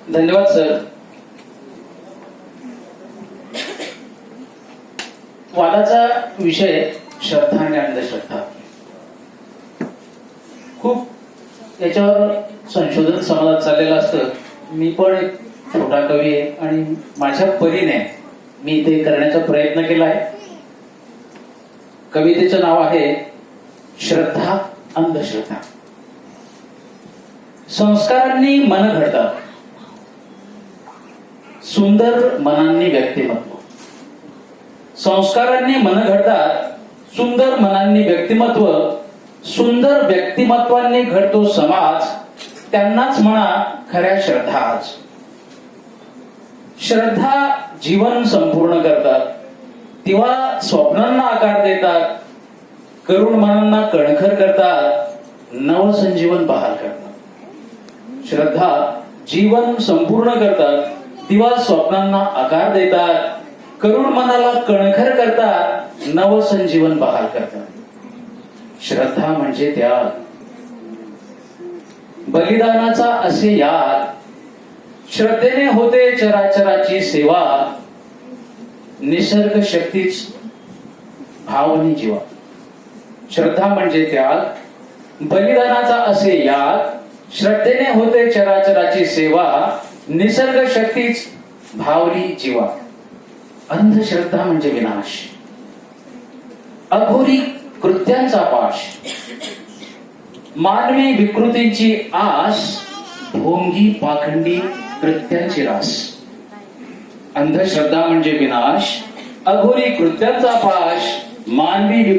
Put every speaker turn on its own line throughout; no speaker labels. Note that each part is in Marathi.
धन्यवाद सर. वादाचा विषय श्रद्धा आणि अंधश्रद्धा. खूप याच्यावर संशोधन समाजात चाललेलं असतं. मी पण एक छोटा कवी आहे आणि माझ्या परीने मी ते करण्याचा प्रयत्न केला आहे. कवितेचं नाव आहे श्रद्धा अंधश्रद्धा. संस्कारांनी मन घडतात, सुंदर मनांनी व्यक्तिमत्व. संस्कारांनी मन घडतात, सुंदर मनांनी व्यक्तिमत्व. सुंदर व्यक्तिमत्वांनी घडतो समाज, त्यांनाच म्हणा खऱ्या श्रद्धा आज. श्रद्धा जीवन संपूर्ण करतात, तेव्हा स्वप्नांना आकार देतात, करुण मनांना कणखर करतात, नवसंजीवन बहाल करतात. श्रद्धा जीवन संपूर्ण करतात, तेव्हा स्वप्नांना आकार देतात, करुण मनाला कणखर करतात, नवसंजीवन बहाल करतात. श्रद्धा म्हणजे त्याग, बलिदानाचा असे याद. श्रद्धेने होते चराचराची सेवा, निसर्ग शक्तीच भावनी जीवा. श्रद्धा म्हणजे त्याग, बलिदानाचा असे याद. श्रद्धेने होते चराचराची सेवा, निसर्ग शक्तीच भावनी जीवा. अंधश्रद्धा म्हणजे विनाश, अघोरी कृत्यांचा पाश. मानवी विकृतींची आस, भोंगी पाखंडी कृत्यांची रास. अंधश्रद्धा म्हणजे विनाश, अघोरी कृत्यांचा पाश. मानवी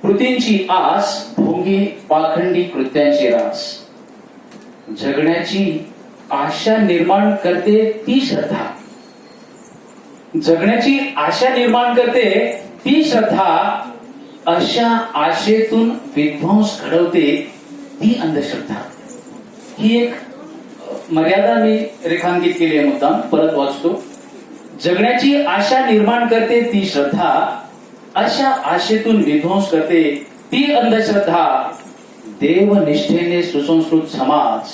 कृतींची आस, भोंगी पाखंडी कृत्यांची रास. जगण्याची आशा निर्माण करते ती श्रद्धा. जगण्याची आशा निर्माण करते ती श्रद्धा. अशा आशेतून विध्वंस घडवते ती अंधश्रद्धा. ही एक मर्यादा मी रेखांकित केली आहे, मुद्दाम परत वाचतो. जगण्याची आशा निर्माण करते ती श्रद्धा. अशा आशेतून विध्वंस करते ती अंधश्रद्धा. देवनिष्ठेने सुसंस्कृत समाज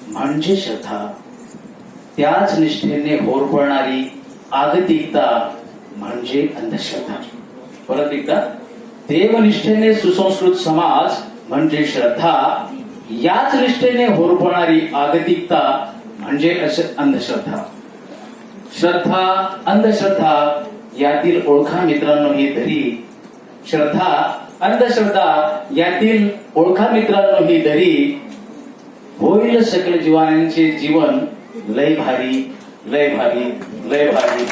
म्हणजे श्रद्धा. त्याच निष्ठेने होरपळणारी आगतिकता म्हणजे अंधश्रद्धा. परत एकदा, देवनिष्ठेने सुसंस्कृत समाज म्हणजे श्रद्धा. याच निष्ठेने होरपळणारी आगतिकता म्हणजे अंधश्रद्धा. श्रद्धा अंधश्रद्धा यातील ओळखा मित्रांनो ही धरी. श्रद्धा अंधश्रद्धा यातील ओळखा मित्रांनो ही धरी. होईल सकल जीवांचे जीवन लय भारी, लय भारी, लय भारी.